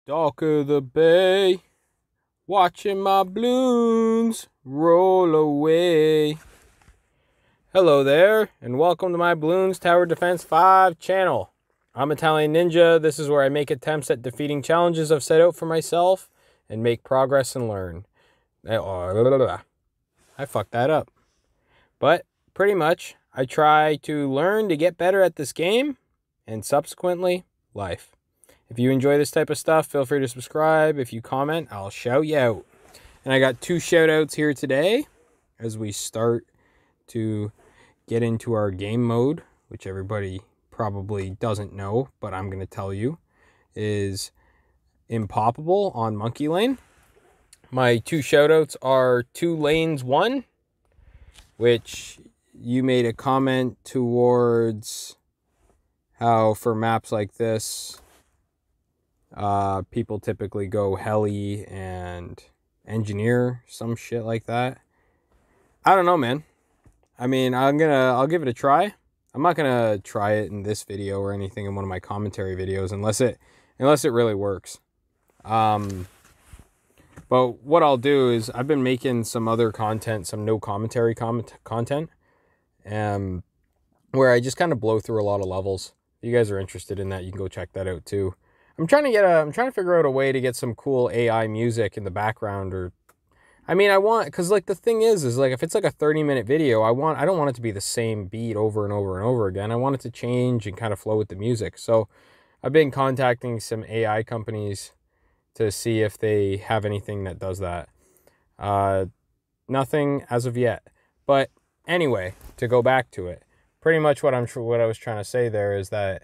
Dock of the bay, watching my balloons roll away. Hello there, and welcome to my Balloons Tower Defense 5 channel. I'm Italian Ninja. This is where I make attempts at defeating challenges I've set out for myself and make progress and learn. I fucked that up. But pretty much, I try to learn to get better at this game and subsequently life. If you enjoy this type of stuff, feel free to subscribe. If you comment, I'll shout you out. And I got 2 shout outs here today as we start to get into our game mode, which everybody probably doesn't know, but I'm going to tell you, is Impoppable on Monkey Lane. My 2 shout outs are 2 Lanes 1, which you made a comment towards how for maps like this, people typically go heli and engineer, some shit like that. I don't know, man. I mean, I'll give it a try. I'm not gonna try it in this video or anything in one of my commentary videos unless it really works. But what I'll do is I've been making some other content, some no commentary content, where I just kind of blow through a lot of levels. If you guys are interested in that, you can go check that out too. I'm trying to figure out a way to get some cool AI music in the background, or I mean, because like the thing is like if it's like a 30-minute video, I don't want it to be the same beat over and over and over again. I want it to change and kind of flow with the music. So I've been contacting some AI companies to see if they have anything that does that. Nothing as of yet. But anyway, to go back to it, pretty much what I was trying to say there is that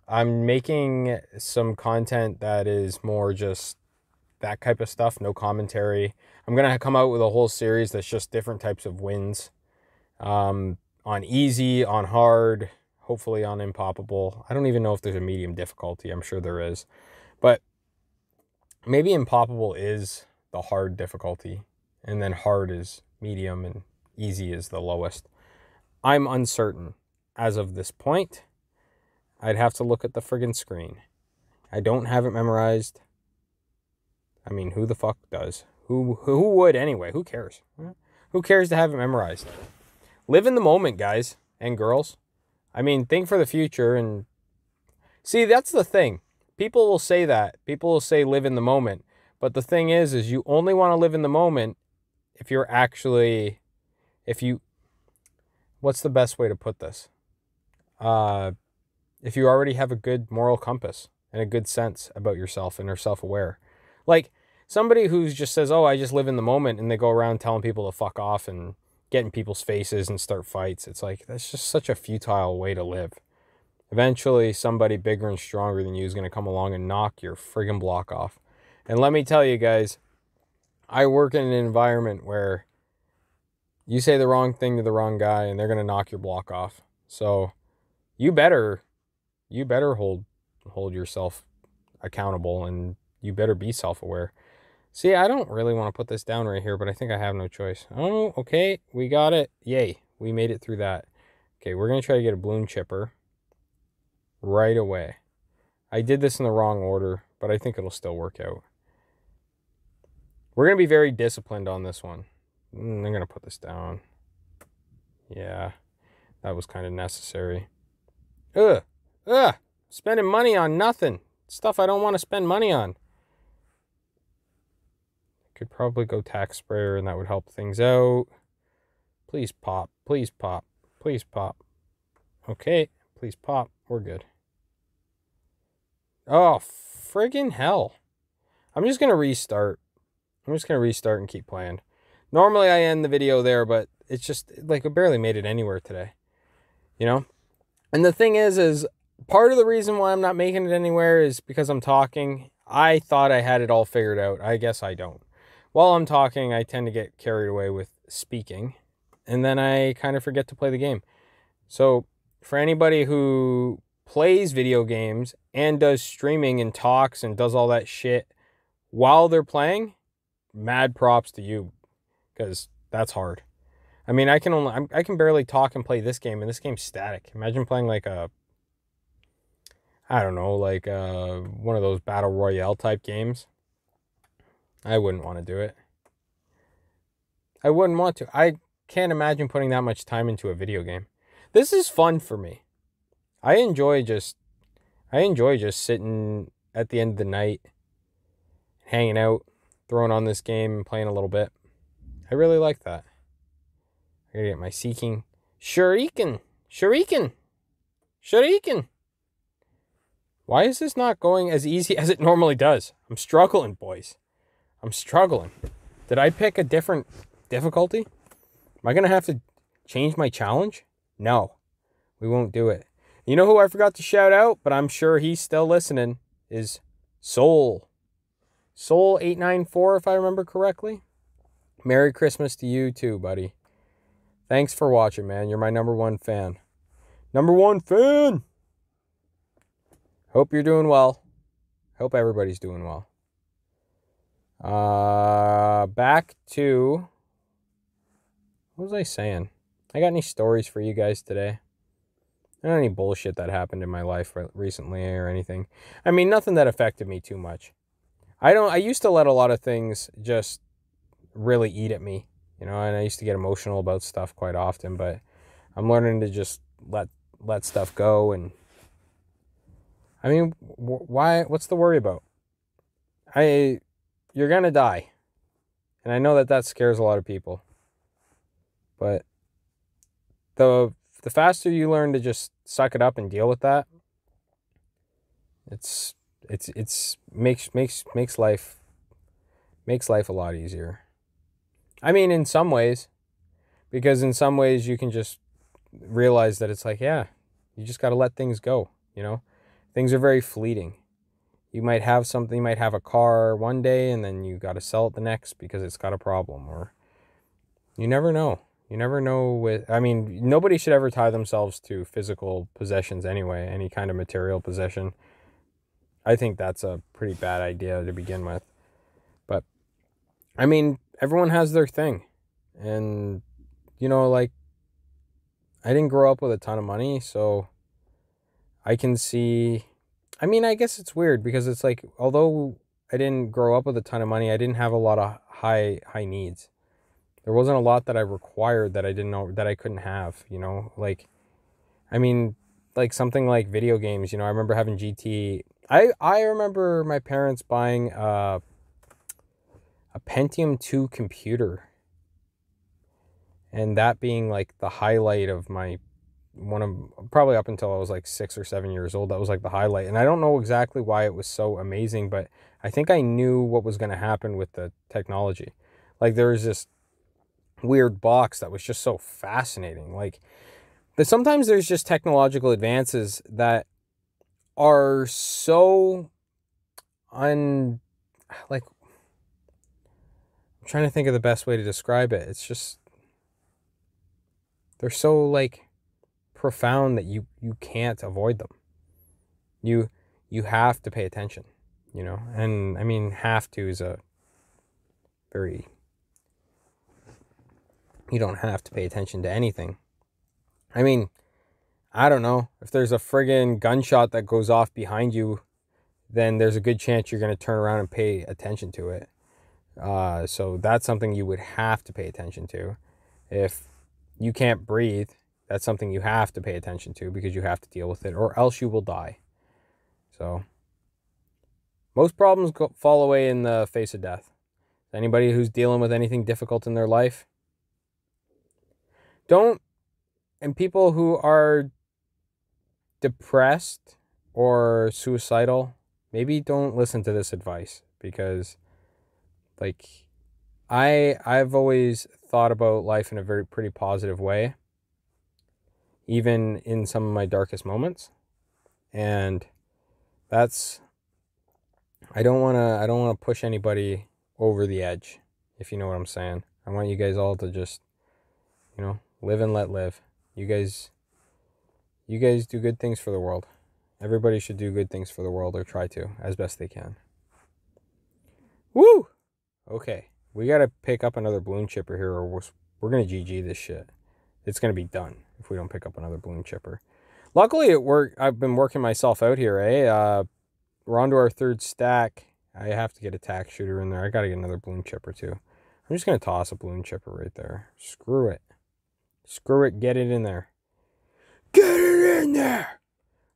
I'm making some content that is more just that type of stuff, no commentary. I'm going to come out with a whole series that's just different types of wins. On easy, on hard, hopefully on Impoppable. I don't even know if there's a medium difficulty. I'm sure there is. But maybe Impoppable is the hard difficulty, and then hard is medium, and easy is the lowest. I'm uncertain as of this point. I'd have to look at the friggin' screen. I don't have it memorized. I mean, who the fuck does? Who would anyway? Who cares? Who cares to have it memorized? Live in the moment, guys and girls. I mean, think for the future. And see, that's the thing. People will say that. People will say live in the moment. But the thing is you only want to live in the moment if you're actually, what's the best way to put this? If you already have a good moral compass and a good sense about yourself and are self-aware. Like somebody who just says, oh, I just live in the moment, and they go around telling people to fuck off and get in people's faces and start fights. It's like, that's just such a futile way to live. Eventually, somebody bigger and stronger than you is going to come along and knock your friggin' block off. And let me tell you guys, I work in an environment where you say the wrong thing to the wrong guy and they're going to knock your block off. So you better hold yourself accountable, and you better be self-aware. See, I don't really want to put this down right here, but I think I have no choice. Oh, okay, we got it. Yay, we made it through that. Okay, we're going to try to get a balloon chipper right away. I did this in the wrong order, but I think it'll still work out. We're going to be very disciplined on this one. I'm going to put this down. Yeah, that was kind of necessary. Spending money on nothing. Stuff I don't want to spend money on. Could probably go tax sprayer, and that would help things out. Please pop. Please pop. Please pop. Okay. Please pop. We're good. Oh, friggin' hell. I'm just going to restart. And keep playing. Normally I end the video there, but it's just like I barely made it anywhere today. You know? And the thing is part of the reason why I'm not making it anywhere is because I'm talking. I thought I had it all figured out. I guess I don't. While I'm talking, I tend to get carried away with speaking, and then I kind of forget to play the game. So for anybody who plays video games and does streaming and talks and does all that shit while they're playing, mad props to you, because that's hard. I mean, I can barely talk and play this game, and this game's static. Imagine playing like a I don't know, like one of those battle royale type games, I wouldn't want to do it. I wouldn't want to. I can't imagine putting that much time into a video game. This is fun for me. I enjoy just sitting at the end of the night, hanging out, throwing on this game and playing a little bit. I really like that. I gotta get my seeking. Shuriken! Shuriken! Shuriken! Why is this not going as easy as it normally does? I'm struggling, boys. I'm struggling. Did I pick a different difficulty? Am I gonna have to change my challenge? No, we won't do it. You know who I forgot to shout out, but I'm sure he's still listening, is Soul. Soul894, if I remember correctly. Merry Christmas to you too, buddy. Thanks for watching, man. You're my number one fan. Number one fan! Hope you're doing well. Hope everybody's doing well. Back to... What was I saying? I got any stories for you guys today? Not any bullshit that happened in my life recently or anything. I mean, nothing that affected me too much. I used to let a lot of things just really eat at me, you know, and I used to get emotional about stuff quite often, but I'm learning to just let stuff go. And I mean, why, what's the worry about? You're gonna die. And I know that scares a lot of people. But the faster you learn to just suck it up and deal with that, it's makes life a lot easier. I mean, in some ways, because in some ways you can just realize that it's like, yeah, you just got to let things go, you know? Things are very fleeting. You might have something, you might have a car one day and then you got to sell it the next because it's got a problem, or you never know. You never know I mean, nobody should ever tie themselves to physical possessions anyway, any kind of material possession. I think that's a pretty bad idea to begin with. But, I mean, everyone has their thing. And, you know, like, I didn't grow up with a ton of money, so I can see... I mean, I guess it's weird because it's like, although I didn't grow up with a ton of money, I didn't have a lot of high needs. There wasn't a lot that I required that I didn't know, that I couldn't have, you know? Like, I mean, like something like video games, you know, I remember having GT. I remember my parents buying a Pentium 2 computer. And that being like the highlight of my, probably up until I was like 6 or 7 years old, that was like the highlight. And I don't know exactly why it was so amazing, but I think I knew what was going to happen with the technology. Like there was this weird box that was just so fascinating. Like, but sometimes there's just technological advances that are so like, I'm trying to think of the best way to describe it. It's just, they're so like profound that you can't avoid them. You have to pay attention, you know? And I mean, have to is a very... You don't have to pay attention to anything. I mean, I don't know. If there's a friggin' gunshot that goes off behind you, then there's a good chance you're going to turn around and pay attention to it. So that's something you would have to pay attention to. If you can't breathe, that's something you have to pay attention to because you have to deal with it, or else you will die. So most problems fall away in the face of death. Anybody who's dealing with anything difficult in their life, and people who are depressed or suicidal, maybe don't listen to this advice, because like I've always thought about life in a pretty positive way, even in some of my darkest moments. And that's, I don't want to push anybody over the edge, if you know what I'm saying. I want you guys all to just, you know, live and let live. You guys do good things for the world. Everybody should do good things for the world, or try to, as best they can. Woo! Okay, we got to pick up another balloon chipper here, or we're going to GG this shit. It's going to be done if we don't pick up another balloon chipper. Luckily, it worked. I've been working myself out here, eh? We're on to our third stack. I have to get a tack shooter in there. I got to get another balloon chipper, too. I'm just going to toss a balloon chipper right there. Screw it. Screw it. Get it in there. Get it in there.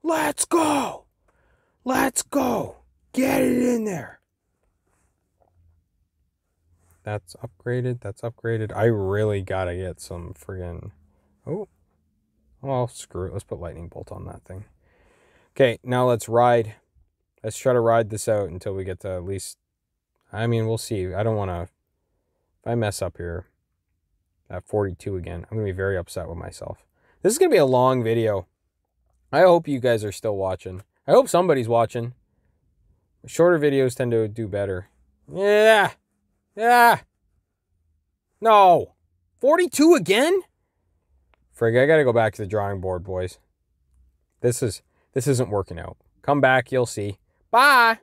Let's go. Let's go. Get it in there. That's upgraded. That's upgraded. I really got to get some friggin'... Oh. Well, screw it. Let's put lightning bolt on that thing. Okay, now let's ride. Let's try to ride this out until we get to at least... I mean, we'll see. I don't want to... If I mess up here at 42 again, I'm going to be very upset with myself. This is going to be a long video. I hope you guys are still watching. I hope somebody's watching. Shorter videos tend to do better. Yeah. Yeah. No. 42 again? Frig, I got to go back to the drawing board, boys. This isn't working out. Come back, you'll see. Bye.